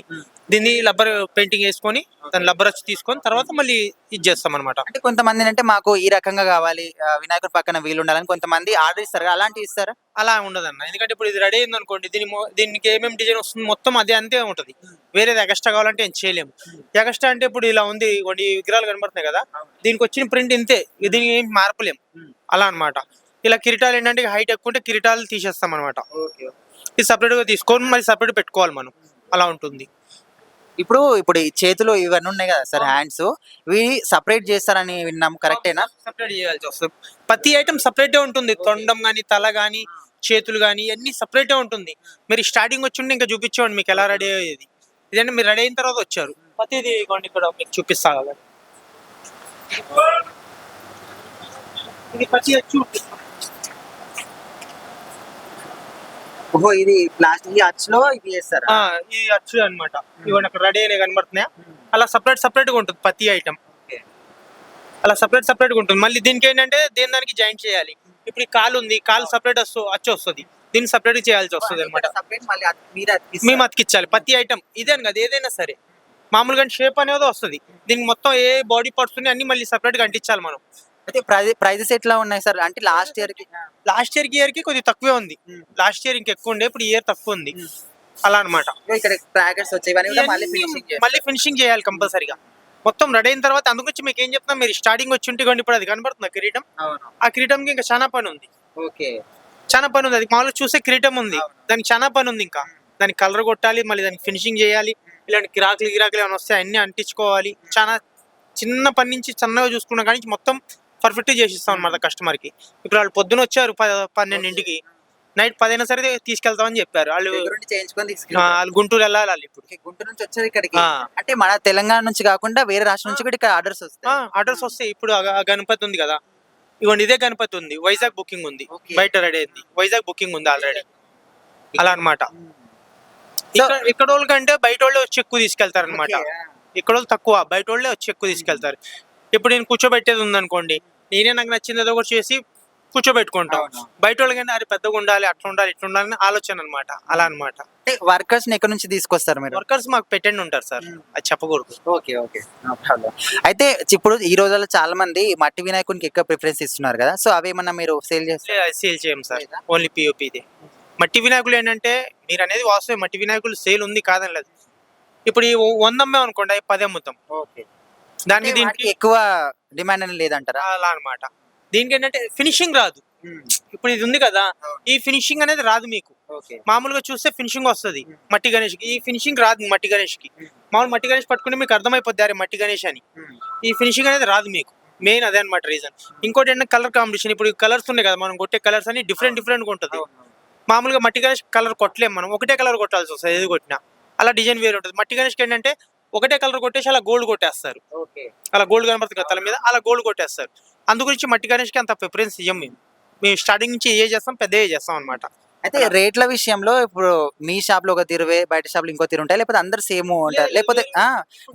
దీన్ని లబ్బర్ పెయింటింగ్ వేసుకొని దాని లబ్బర్ వచ్చి తీసుకొని తర్వాత మళ్ళీ ఇది చేస్తాం అనమాట. అంటే కొంతమంది అంటే మాకు ఈ రకంగా కావాలి, వినాయకుడి పక్కన వీలు ఉండాలని కొంతమంది ఆర్డర్ ఇస్తారు, అలాంటివి ఇస్తారా? అలా ఉండదన్న, ఎందుకంటే ఇప్పుడు ఇది రెడీ అయింది అనుకోండి, దీనికి ఏమేమి డిజైన్ వస్తుంది మొత్తం అదే అంతే ఉంటుంది. వేరేది ఎక్స్ట్రా కావాలంటే ఏం చేయలేము. ఎక్స్ట్రా అంటే ఇప్పుడు ఇలా ఉంది, కొన్ని విగ్రహాలు కనబడుతున్నాయి కదా, దీనికి వచ్చిన ప్రింట్ ఇంతే, దీనికి ఏం మార్పలేము అలా అనమాట. ఇలా కిరీటాలు ఏంటంటే హైట్ ఎక్కువ ఉంటే కిరీటాలు తీసేస్తాం అనమాట. ఇది సపరేట్ గా తీసుకొని మళ్ళీ సపరేట్ పెట్టుకోవాలి మనం, అలా ఉంటుంది. ఇప్పుడు ఈ చేతులు ఇవన్నీ ఉన్నాయి కదా సార్, హ్యాండ్స్, ఇవి సపరేట్ చేస్తారని విన్నాం, కరెక్టేనా? సపరేట్ చేయాల్సి వస్తుంది. ప్రతి ఐటమ్ సపరేటే ఉంటుంది, తొండం కానీ తల కానీ చేతులు కానీ అన్ని సపరేటే ఉంటుంది. మీరు స్టార్టింగ్ వచ్చి ఉంటే ఇంకా చూపించేవాడి మీకు ఎలా రెడీ అయ్యేది. ఇదంటే మీరు రెడీ అయిన తర్వాత వచ్చారు, ప్రతిది ఇక్కడ మీకు చూపిస్తా కదా. ఇది ప్రతి చూపిస్తాం. ఓహో, ఇది ప్లాస్టిక్ అచ్చులో ఇది చేస్తారా? ఇది అచ్చు అనమాట. ఇవన్నీ అక్కడ రెడీ అయినా కనబడుతున్నాయా, అలా సపరేట్ గా ఉంటుంది ప్రతి ఐటమ్, అలా సపరేట్ గా ఉంటుంది. మళ్ళీ దీనికి ఏంటంటే దానికి జాయింట్ చేయాలి. ఇప్పుడు ఈ కాలు ఉంది, కాలు సపరేట్ అచ్చు వస్తుంది, దీన్ని సపరేట్ చేయాల్సి వస్తుంది అనమాట. మేము అతికించాలి ప్రతి ఐటమ్. ఇదే కదా ఏదైనా సరే మామూలుగా షేప్ అనేది వస్తుంది, దీనికి మొత్తం ఏ బాడీ పార్ట్స్ ఉన్నాయి అన్ని మళ్ళీ సపరేట్ గా అంటించాలి మనం. అయితే ప్రైజెస్ ఎట్లా ఉన్నాయి సార్? అంటే లాస్ట్ ఇయర్ కి కొద్దిగా తక్కువే ఉంది. లాస్ట్ ఇయర్ ఇంకెక్కువ ఉండే, ఇప్పుడు ఇయర్ తక్కువ ఉంది, అలా అనమాట. ఇక్కడ క్రాకర్స్ వచ్చాయి, మళ్ళీ ఫినిషింగ్ చేయాలి కంపల్సరీగా. మొత్తం రెడీ అయిన తర్వాత అందుకొచ్చి మీకు ఏం చెప్తున్నా, మీరు స్టార్టింగ్ వచ్చి ఉంటే ఇప్పుడు అది కనబడుతుంది కిరీటం. ఆ కిరీటంకి ఇంకా చాలా పని ఉంది. ఓకే, చాలా పని ఉంది. అది మామూలుగా చూసే కిరీటం ఉంది, దానికి చాలా పని ఉంది. ఇంకా దానికి కలర్ కొట్టాలి, మళ్ళీ దానికి ఫినిషింగ్ చేయాలి. ఇలాంటి గిరాకులు ఏమైనా వస్తే అన్ని అంటించుకోవాలి. చాలా చిన్న పని నుంచి చిన్నగా చూసుకున్నా కానీ మొత్తం పర్ఫెక్ట్ చేసిస్తాం అనమాట కస్టమర్ కి. ఇప్పుడు వాళ్ళు పొద్దున వచ్చారు 12ంటికి, నైట్ 10 అయినా సరే తీసుకెళ్తామని చెప్పారు. వాళ్ళు గుంటూరు వెళ్ళాలి. ఇప్పుడు గుంటూరు నుంచి వచ్చారు ఇక్కడికి. అంటే మన తెలంగాణ నుంచి కాకుండా వేరే రాష్ట్రం నుంచి కూడా ఇక్కడ ఆర్డర్స్ వస్తాయి. ఇప్పుడు గణపతి ఉంది కదా, ఇవ్వండి ఇదే గణపతి ఉంది, వైజాగ్ బుకింగ్ ఉంది, బయట రెడీ అయింది, వైజాగ్ బుకింగ్ ఉంది ఆల్రెడీ, అలా అనమాట. ఇక్కడ వాళ్ళకంటే బయట వాళ్ళే వచ్చి ఎక్కువ తీసుకెళ్తారు అనమాట. ఇక్కడ వాళ్ళు తక్కువ, బయట వాళ్ళే వచ్చి ఎక్కువ తీసుకెళ్తారు. ఇప్పుడు నేను కూర్చోబెట్టేది ఉంది అనుకోండి, నేనే నాకు నచ్చింది ఏదో ఒకటి చేసి కూర్చోబెట్టుకుంటాం. అవును. బయట వాళ్ళకైనా అది పెద్దగా ఉండాలి, అట్లా ఉండాలి, ఇట్లా ఉండాలని ఆలోచన అనమాట. అలా అనమాట. అంటే వర్కర్స్ ని ఎక్కడి నుంచి తీసుకొస్తారు మీరు? వర్కర్స్ మాకు పెట్టండి ఉంటారు సార్, అది చెప్పకూడదు. ఓకే ఓకే అయితే ఇప్పుడు ఈ రోజుల్లో చాలా మంది మట్టి వినాయకునికి ఎక్కువ ప్రిఫరెన్స్ ఇస్తున్నారు కదా, సో అవేమన్నా మీరు సేల్ చేస్తారు? సేల్ చేయం సార్, ఓన్లీ పిఓపిదే. మట్టి వినాయకులు ఏంటంటే మీరు అనేది వాస్తవం, మట్టి వినాయకులు సేల్ ఉంది కాదని లేదు. ఇప్పుడు ఈ 100 అమ్మాం అనుకోండి, 10 అమ్ముతాం. ఓకే, దానికి దీనికి ఎక్కువ డిమాండ్ అనేది లేదంటారా? అలా అనమాట. దీనికి ఏంటంటే ఫినిషింగ్ రాదు. ఇప్పుడు ఇది ఉంది కదా, ఈ ఫినిషింగ్ అనేది రాదు మీకు. ఓకే, మామూలుగా చూస్తే ఫినిషింగ్ వస్తుంది మట్టి గణేష్ కి, ఈ ఫినిషింగ్ రాదు మట్టి గణేష్ కి. మామూలు మట్టి గణేష్ పట్టుకుంటే మీకు అర్థమైపోద్ది అరే మట్టి గణేష్ అని. ఈ ఫినిషింగ్ అనేది రాదు మీకు, మెయిన్ అదే అనమాట రీజన్. ఇంకోటి ఏంటంటే కలర్ కాంబినేషన్. ఇప్పుడు కలర్స్ ఉన్నాయి కదా, మనం కొట్టే కలర్స్ అని డిఫరెంట్ గా ఉంటుంది. మామూలుగా మట్టి గణేష్ కలర్ కొట్టలేము మనం, ఒకటే కలర్ కొట్టాల్సి వస్తుంది ఏది కొట్టినా. అలా డిజైన్ వేరే ఉంటుంది. మట్టి గణేష్కి ఏంటంటే ఒకటే కలర్ కొట్టేసి అలా గోల్డ్ కొట్టేస్తారు. అలా గోల్డ్ కనబడుతుంది కదా తల మీద, అలా గోల్డ్ కొట్టేస్తారు. అందుగురించి మట్టి గణేష్కి అంత ప్రిఫరెన్స్ ఇయ్యం మేము స్టార్టింగ్ నుంచి ఏ చేస్తాం, పెద్ద చేస్తాం అనమాట. అయితే రేట్ల విషయంలో ఇప్పుడు మీ షాప్ లో ఒక తీరువే, బయట షాప్ లో ఇంకో తీరు ఉంటాయి, లేకపోతే అందరు సేమ్ ఉంటారు, లేకపోతే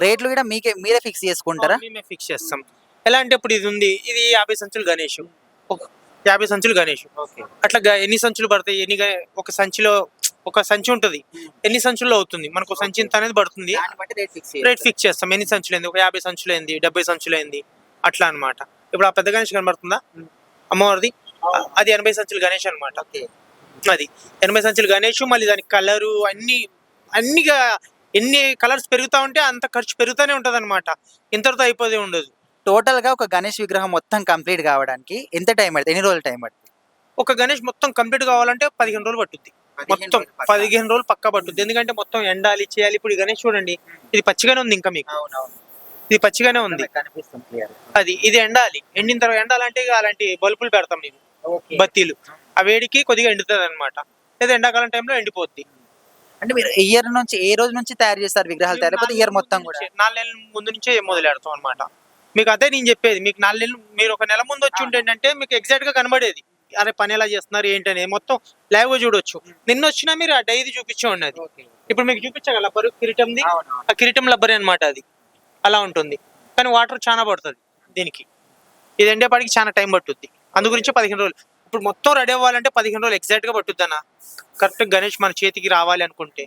రేట్లు కూడా మీరే ఫిక్స్ చేసుకుంటారా? మేమే ఫిక్స్ చేస్తాం. ఎలా అంటే ఇప్పుడు ఇది ఉంది, ఇది 50 సంచులు గణేష్, 50 సంచులు గణేష్. అట్లా ఎన్ని సంచులు పడతాయి, ఒక సంచిలో ఒక సంచి ఉంటుంది, ఎన్ని సంచుల్లో అవుతుంది మనకు సంచి ఇంత అనేది పడుతుంది, రేట్ ఫిక్స్ చేస్తాం. ఎన్ని సంచులు అయింది, ఒక 50 సంచులు అయింది, 70 సంచులు అయింది, అట్లా అనమాట. ఇప్పుడు ఆ పెద్ద గణేష్ కనబడుతుందా అమ్మవారిది, అది 80 సంచులు గణేష్ అనమాట. అది 80 సంచులు గణేష్. మళ్ళీ దానికి కలరు అన్నిగా ఎన్ని కలర్స్ పెరుగుతా ఉంటే అంత ఖర్చు పెరుగుతూనే ఉంటది అనమాట, ఇంతటితో అయిపోతే ఉండదు. టోటల్ గా ఒక గణేష్ విగ్రహం మొత్తం కంప్లీట్ కావడానికి ఎంత టైం పడుతుంది, ఎన్ని రోజులు టైం పడుతుంది? ఒక గణేష్ మొత్తం కంప్లీట్ కావాలంటే 15 రోజులు పట్టుద్ది. మొత్తం 15 రోజులు పక్కా పట్టుద్ది. ఎందుకంటే మొత్తం ఎండాలి చేయాలి. ఇప్పుడు ఈ గణేష్ చూడండి, ఇది పచ్చిగానే ఉంది, ఇంకా మీకు ఇది పచ్చిగానే ఉంది. అది ఇది ఎండాలి, ఎండిన తర్వాత ఎండాలంటే అలాంటి బల్బులు పెడతాం మేము, బత్తీలు. ఆ వేడికి కొద్దిగా ఎండుతుంది అనమాట, లేదా ఎండాకాలం టైంలో ఎండిపోద్ది. అంటే మీరు ఇయర్ నుంచి ఏ రోజు నుంచి తయారు చేస్తారు విగ్రహాలు తయారు, లేకపోతే ఇయర్ మొత్తం కూడా? 4 నెలల ముందు నుంచే మొదలెడతాం అనమాట. మీకు అదే నేను చెప్పేది, మీకు 4 నెలలు మీరు ఒక నెల ముందు వచ్చి ఉంటే ఏంటంటే మీకు ఎగ్జాక్ట్ గా కనబడేది, అరే పని ఎలా చేస్తున్నారు ఏంటని మొత్తం లైవ్ గా చూడొచ్చు. నిన్న వచ్చినా మీరు ఆ డైరీ చూపించే ఉన్నది. ఇప్పుడు మీకు చూపించగల పరుగు కిరీటంది, ఆ కిరీటం లబ్బరి అనమాట, అది అలా ఉంటుంది. కానీ వాటర్ చాలా పడుతుంది దీనికి, ఇది ఎండేపాటికి చాలా టైం పట్టుద్ది. అందు గురించి 15 రోజులు. ఇప్పుడు మొత్తం రెడీ అవ్వాలంటే 15 రోజులు ఎగ్జాక్ట్ గా పట్టుద్ది అన్న, కరెక్ట్ గణేష్ మన చేతికి రావాలి అనుకుంటే.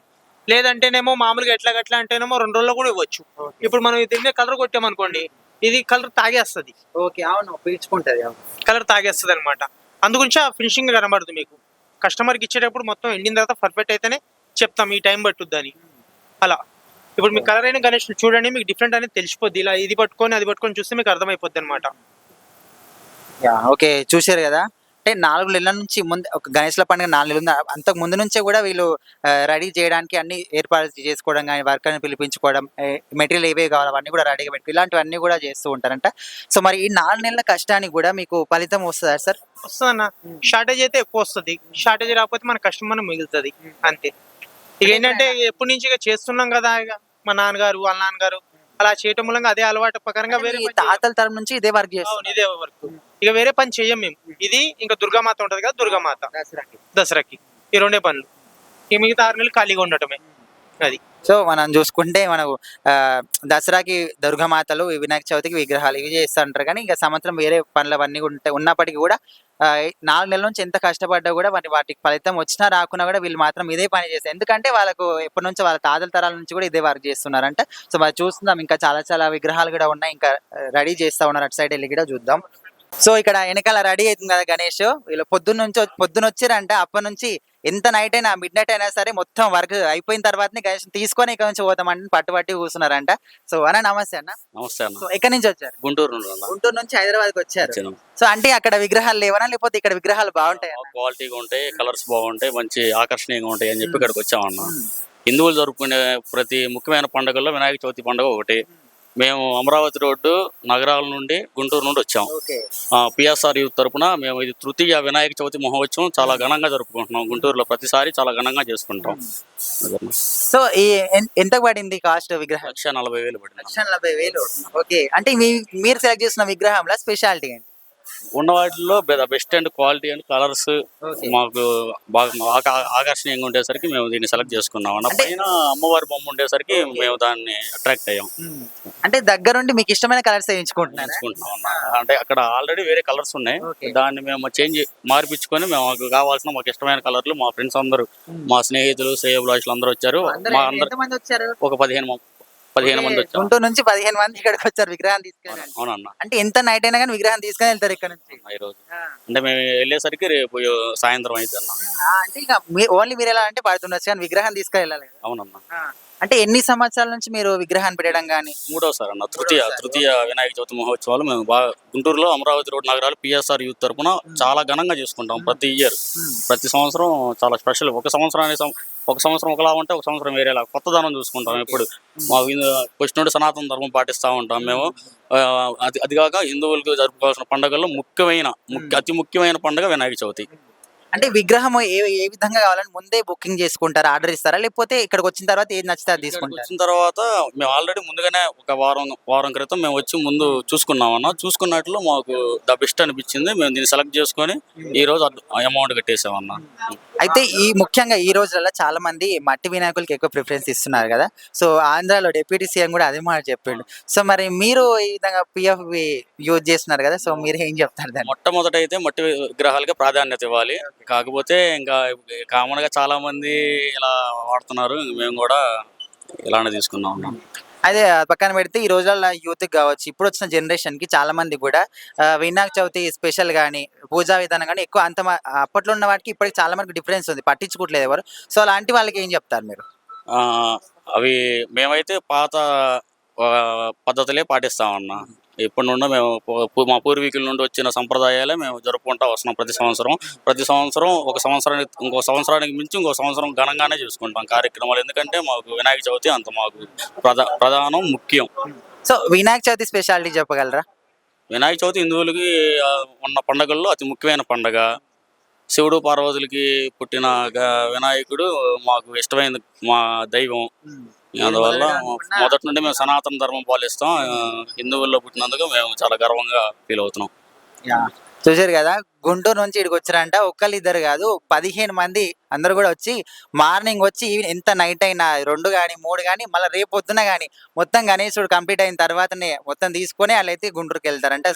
లేదంటేనేమో మామూలుగా ఎట్లా అంటేనేమో 2 రోజుల్లో కూడా ఇవ్వచ్చు. ఇప్పుడు మనం దీని మీద కలర్ కొట్టామనుకోండి, ఇది కలర్ తాగేస్తుంది. ఓకే, అవును, పీల్చుకుంటది, కలర్ తాగేస్తుంది అనమాట. అందుగురించి ఆ ఫినిషింగ్ కనబడదు మీకు. కస్టమర్కి ఇచ్చేటప్పుడు మొత్తం ఎండిన తర్వాత పర్ఫెక్ట్ అయితేనే చెప్తాం ఈ టైం పట్టుద్ది అని. అలా ఇప్పుడు మీకు కలర్ అయిన గణేష్ చూడండి, మీకు డిఫరెంట్ అనేది తెలిసిపోద్ది. ఇలా ఇది పట్టుకొని అది పట్టుకొని చూస్తే మీకు అర్థమైపోద్ది అనమాట. ఓకే, చూసారు కదా. అంటే 4 నెలల నుంచి ముందు ఒక గణేష్ల పండుగ 4 నెలలు ఉంది, అంతకు ముందు నుంచే కూడా వీళ్ళు రెడీ చేయడానికి అన్ని ఏర్పాటు చేసుకోవడం, కానీ వర్కర్ని పిలిపించుకోవడం, మెటీరియల్ ఏవే కావాలి అవన్నీ కూడా రెడీగా పెట్టి ఇలాంటివన్నీ కూడా చేస్తూ ఉంటారంట. సో మరి ఈ 4 నెలల కష్టానికి కూడా మీకు ఫలితం వస్తుందా సార్? వస్తుందన్న, షార్టేజ్ అయితే ఎక్కువ వస్తుంది. షార్టేజ్ రాకపోతే మన కస్టమర్ మిగులుతుంది అంతే. ఇక ఏంటంటే ఎప్పటి నుంచి ఇక చేస్తున్నాం కదా, ఇక మా నాన్నగారు వాళ్ళ నాన్నగారు అలా చేయటం మూలంగా అదే అలవాటు ప్రకారంగా వేరే తాతల తరం నుంచి ఇదే వర్క్ చేస్తాం, ఇదే వర్క్. ఇక వేరే పని చెయ్యం మేము. ఇది ఇంకా దుర్గామాత ఉంటది కదా, దుర్గామాత దసరాకి ఈ 2 పనులు. ఇక మిగతా 6 నెలలు ఖాళీగా ఉండటమే అది. సో మనం చూసుకుంటే మనకు దసరాకి దుర్గామాతలు, వినాయక చవితికి విగ్రహాలు ఇవి చేస్తూ ఉంటారు, కానీ ఇంకా సంవత్సరం వేరే పనులు అవన్నీ ఉంటాయి. ఉన్నప్పటికీ కూడా 4 నెలల నుంచి ఎంత కష్టపడ్డా కూడా వాటికి ఫలితం వచ్చినా రాకున్నా కూడా వీళ్ళు మాత్రం ఇదే పని చేస్తారు. ఎందుకంటే వాళ్ళకు ఎప్పటి నుంచో వాళ్ళ తాతల తరాల నుంచి కూడా ఇదే వర్క్ చేస్తున్నారంట. సో మరి చూస్తున్నాం, ఇంకా చాలా విగ్రహాలు కూడా ఉన్నాయి, ఇంకా రెడీ చేస్తూ ఉన్నారు. అటు సైడ్ వెళ్ళి కూడా చూద్దాం. సో ఇక్కడ వెనకాల రెడీ అవుతుంది కదా గణేష్, వీళ్ళు పొద్దున్న వచ్చిరంట. అప్పటి నుంచి ఎంత నైట్ అయినా మిడ్ నైట్ అయినా సరే మొత్తం వర్క్ అయిపోయిన తర్వాతనే గణేష్ తీసుకొని ఇక్కడ నుంచి పోతామంటే పట్టుబట్టి కూర్చున్నారంట. సో అన్న నమస్తే అన్న. నమస్తే అన్న. సో ఎక్కడి నుంచి వచ్చారు? గుంటూరు నుండి అన్న. గుంటూరు నుంచి హైదరాబాద్కి వచ్చారు. వచ్చినాం. సో అంటే అక్కడ విగ్రహాలు లేవనా, లేకపోతే ఇక్కడ విగ్రహాలు బాగుంటాయి? క్వాలిటీగా ఉంటాయి, కలర్స్ బాగుంటాయి, మంచి ఆకర్షణీయంగా ఉంటాయి అని చెప్పి ఇక్కడికి వచ్చామన్న. హిందువులు జరుపుకునే ప్రతి ముఖ్యమైన పండుగల్లో వినాయక చవితి పండుగ ఒకటి. మేము అమరావతి రోడ్డు నగరాల నుండి గుంటూరు నుండి వచ్చాం. పిఎస్ఆర్ యూత్ తరపున మేము ఇది తృతీయ వినాయక చవితి మహోత్సవం చాలా ఘనంగా జరుపుకుంటున్నాం. గుంటూరులో ప్రతిసారి చాలా ఘనంగా చేసుకుంటాం. సో ఎంత పడింది కాస్ట్ విగ్రహం? 1,40,000 పడింది. 1,40,000. ఓకే, అంటే మీరు సెలెక్ట్ చేసిన విగ్రహంలో స్పెషాలిటీ ఏంటి? ఉన్న వాటిల్లో best and quality and colours మాకు బాగా ఆకర్షణీయంగా ఉండేసరికి మేము దీన్ని సెలెక్ట్ చేసుకున్నాం అన్న. పైన అమ్మవారి బొమ్మ ఉండేసరికి మేము దాన్ని అట్రాక్ట్ అయ్యాం. అంటే దగ్గరుండి మీకు ఇష్టమైన కలర్స్ వేయించుకుంటున్నారు. ఎంచుకుంటున్నాం అన్న. అంటే అక్కడ ఆల్రెడీ వేరే కలర్స్ ఉన్నాయి, దాన్ని మేము మార్పించుకొని మాకు కావాల్సిన మాకు ఇష్టమైన కలర్లు మా ఫ్రెండ్స్ అందరూ, మా స్నేహితులు శ్రేయోభిలాషులు అందరూ వచ్చారు. మా అందరు వచ్చారు? ఒక 15 మంది వచ్చారు. గుంటూరు నుంచి 15 మంది ఇక్కడికి వచ్చారు విగ్రహాన్ని తీసుకెళ్ళి. అవునన్నా. అంటే ఎంత నైట్ అయినా కానీ విగ్రహం తీసుకొని వెళ్తారు ఇక్కడ నుంచి. ఈరోజు అంటే మేము వెళ్ళేసరికి రేపు సాయంత్రం అయింది అన్న. అంటే ఇక ఓన్లీ మీరు ఎలా అంటే పడుతుండొచ్చు కానీ విగ్రహం తీసుకొని వెళ్ళాలి. అవునన్నా. అంటే ఎన్ని సంవత్సరాల నుంచి మీరు విగ్రహాన్ని పెట్టడం కానీ? మూడోసారి అన్న. తృతీయ వినాయక చవితి మహోత్సవాలు మేము బాగా గుంటూరులో అమరావతి రోడ్ నగరాలు పిఎస్ఆర్ యూత్ తరపున చాలా ఘనంగా చేసుకుంటాం ప్రతి ఇయర్. ప్రతి సంవత్సరం చాలా స్పెషల్. ఒక సంవత్సరం ఒకలా ఉంటే ఒక సంవత్సరం వేరేలా కొత్తదనం చూసుకుంటాం. ఇప్పుడు మా ఫస్ట్ నుండి సనాతన ధర్మం పాటిస్తూ ఉంటాం మేము. అది కాక హిందువులకు జరుపుకోవాల్సిన పండుగల్లో అతి ముఖ్యమైన పండుగ వినాయక చవితి. అంటే విగ్రహం ఏ విధంగా కావాలని ముందే బుకింగ్ చేసుకుంటారా, ఆర్డర్ ఇస్తారా, లేకపోతే ఇక్కడికి వచ్చిన తర్వాత ఏది నచ్చితే అది తీసుకుంటారు? వచ్చిన తర్వాత మేము ఆల్రెడీ ముందుగానే ఒక వారం క్రితం మేము వచ్చి ముందు చూసుకున్నామన్నా. చూసుకున్నట్లు మాకు ద బెస్ట్ అనిపించింది. మేము దీన్ని సెలెక్ట్ చేసుకొని ఈ రోజు అమౌంట్ కట్టేసామన్నా. అయితే ముఖ్యంగా ఈ రోజులలో చాలా మంది మట్టి వినాయకులకి ఎక్కువ ప్రిఫరెన్స్ ఇస్తున్నారు కదా. సో ఆంధ్రాలో డిప్యూటీ సీఎం కూడా అదే మాట చెప్పిండు. సో మరి మీరు ఈ విధంగా పిఎఫ్ యూజ్ చేస్తున్నారు కదా, సో మీరు ఏం చెప్తారు దాన్ని? మొట్టమొదట అయితే మట్టి విగ్రహాలకి ప్రాధాన్యత ఇవ్వాలి. కాకపోతే ఇంకా కామన్ గా చాలా మంది ఇలా వాడుతున్నారు, మేము కూడా ఇలానే తీసుకున్నాం అన్నాం. అదే పక్కన పెడితే ఈ రోజుల్లో యూత్ కావచ్చు, ఇప్పుడు వచ్చిన జనరేషన్ కి చాలా మంది కూడా వినాయక చవితి స్పెషల్ కానీ పూజా విధానం కానీ ఎక్కువ అంత అప్పట్లో ఉన్న వాటికి ఇప్పటికి చాలా మందికి డిఫరెన్స్ ఉంది, పట్టించుకోవట్లేదు ఎవరు. సో అలాంటి వాళ్ళకి ఏం చెప్తారు మీరు? అవి మేమైతే పాత పద్ధతులే పాటిస్తామన్నా. ఇప్పటి నుండి మేము మా పూర్వీకుల నుండి వచ్చిన సంప్రదాయాలే మేము జరుపుకుంటా వస్తున్నాం. ప్రతి సంవత్సరం ఇంకో సంవత్సరానికి మించి ఇంకో సంవత్సరం ఘనంగానే చూసుకుంటాం కార్యక్రమాలు. ఎందుకంటే మాకు వినాయక చవితి అంత మాకు ప్రధానం, ముఖ్యం. సో వినాయక చవితి స్పెషాలిటీ చెప్పగలరా? వినాయక చవితి హిందువులకి ఉన్న పండుగల్లో అతి ముఖ్యమైన పండుగ. శివుడు పార్వతులకి పుట్టిన వినాయకుడు మాకు ఇష్టమైన మా దైవం. అందువల్ల మొదటి నుండి మేము సనాతన ధర్మం పాలిస్తాం. హిందువుల్లో పుట్టినందుకు మేము చాలా గర్వంగా ఫీల్ అవుతున్నాం. చూసారు కదా, గుంటూరు నుంచి ఇక్కడికి వచ్చారంట. ఒక్కళ్ళు ఇద్దరు కాదు, 15 మంది అందరు కూడా వచ్చి మార్నింగ్ వచ్చి ఎంత నైట్ అయినా 2 కానీ 3 కానీ మళ్ళీ రేపు పొద్దున కానీ మొత్తం గణేశుడు కంప్లీట్ అయిన తర్వాతనే మొత్తం తీసుకొని వాళ్ళైతే గుంటూరుకి వెళ్తారంట.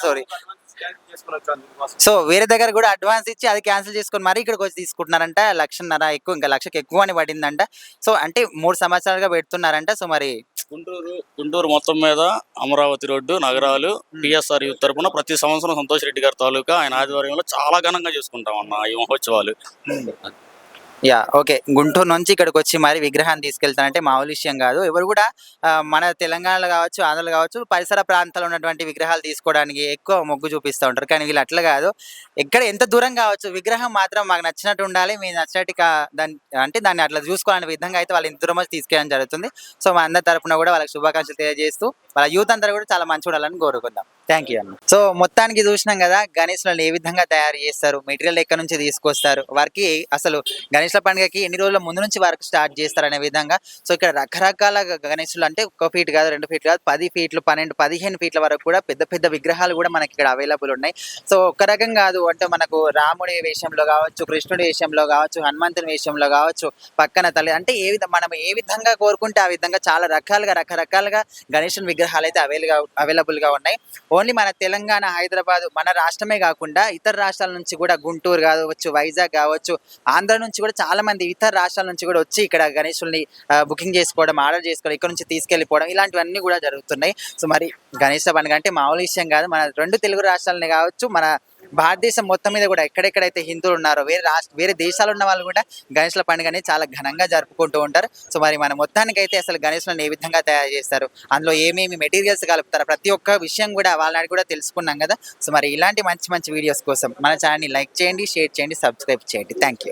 సో వేరే దగ్గర కూడా అడ్వాన్స్ ఇచ్చి అది క్యాన్సిల్ చేసుకొని మరి ఇక్కడికి వచ్చి తీసుకుంటున్నారంట. 1,50,000 ఎక్కువ, ఇంకా 1,00,000 ఎక్కువ అని పడిందంట. సో అంటే 3 సంవత్సరాలుగా పెడుతున్నారంట. సో మరి గుంటూరు మొత్తం మీద అమరావతి రోడ్డు నగరాలు పిఎస్ఆర్ యూత్ తరపున ప్రతి సంవత్సరం సంతోష్ రెడ్డి గారి తాలూకా ఆయన ఆధ్వర్యంలో చాలా ఘనంగా చేసుకుంటాం అన్న ఈ మహోత్సవాలు. ఓకే. గుంటూరు నుంచి ఇక్కడికి వచ్చి మరి విగ్రహాన్ని తీసుకెళ్తానంటే మామూలు విషయం కాదు. ఎవరు కూడా మన తెలంగాణలో కావచ్చు, ఆంధ్రలో కావచ్చు, పరిసర ప్రాంతాల్లో ఉన్నటువంటి విగ్రహాలు తీసుకోవడానికి ఎక్కువ మొగ్గు చూపిస్తూ ఉంటారు. కానీ వీళ్ళు అట్లా కాదు, ఎక్కడ ఎంత దూరం కావచ్చు, విగ్రహం మాత్రం మాకు నచ్చినట్టు ఉండాలి, మీరు నచ్చినట్టు దాన్ని అట్లా చూసుకోవాలనే విధంగా అయితే వాళ్ళు ఇంత దూరం వచ్చి తీసుకెళ్ళడం జరుగుతుంది. సో మా అందరి తరపున కూడా వాళ్ళకి శుభాకాంక్షలు తెలియజేస్తూ వాళ్ళ యూత్ అంతా కూడా చాలా మంచి ఉండాలని కోరుకుందాం. థ్యాంక్ యూ అన్న. సో మొత్తానికి చూసినాం కదా గణేష్లను ఏ విధంగా తయారు చేస్తారు, మెటీరియల్ ఎక్కడి నుంచి తీసుకొస్తారు, వారికి అసలు గణేష్ల పండుగకి ఎన్ని రోజుల ముందు నుంచి వర్క్ స్టార్ట్ చేస్తారు అనే విధంగా. సో ఇక్కడ రకరకాల గణేశులు అంటే 1 ఫీట్ కాదు, 2 ఫీట్ కాదు, 10 ఫీట్లు, 12, 15 ఫీట్ల వరకు కూడా పెద్ద పెద్ద విగ్రహాలు కూడా మనకి ఇక్కడ అవైలబుల్ ఉన్నాయి. సో ఒక్క రకం కాదు, అంటే మనకు రాముడి వేషంలో కావచ్చు, కృష్ణుడి వేషంలో కావచ్చు, హనుమంతుని వేషంలో కావచ్చు, పక్కన తల్లి అంటే మనం ఏ విధంగా కోరుకుంటే ఆ విధంగా చాలా రకరకాలుగా గణేశుని విగ్రహాలు అయితే అవైలబుల్ గా ఉన్నాయి. ఓన్లీ మన తెలంగాణ, హైదరాబాద్ మన రాష్ట్రమే కాకుండా ఇతర రాష్ట్రాల నుంచి కూడా, గుంటూరు కావచ్చు, వైజాగ్ కావచ్చు, ఆంధ్ర నుంచి కూడా చాలా మంది ఇతర రాష్ట్రాల నుంచి కూడా వచ్చి ఇక్కడ గణేశుల్ని బుకింగ్ చేసుకోవడం, ఆర్డర్ చేసుకోవడం, ఇక్కడ నుంచి తీసుకెళ్ళిపోవడం ఇలాంటివన్నీ కూడా జరుగుతున్నాయి. సో మరి గణేశ పండుగ అంటే మామూలు విషయం కాదు. మన 2 తెలుగు రాష్ట్రాలని కావచ్చు, మన భారతదేశం మొత్తం మీద కూడా ఎక్కడెక్కడైతే హిందువులు ఉన్నారో వేరే దేశాలు ఉన్న వాళ్ళు కూడా గణేష్ల పండుగని చాలా ఘనంగా జరుపుకుంటూ ఉంటారు. సో మరి మన మొత్తానికి అయితే అసలు గణేష్లను ఏ విధంగా తయారు చేస్తారు, అందులో ఏమేమి మెటీరియల్స్ కలుపుతారు, ప్రతి ఒక్క విషయం కూడా వాళ్ళని కూడా తెలుసుకున్నాం కదా. సో మరి ఇలాంటి మంచి వీడియోస్ కోసం మన ఛానల్ని లైక్ చేయండి, షేర్ చేయండి, సబ్స్క్రైబ్ చేయండి. Thank you.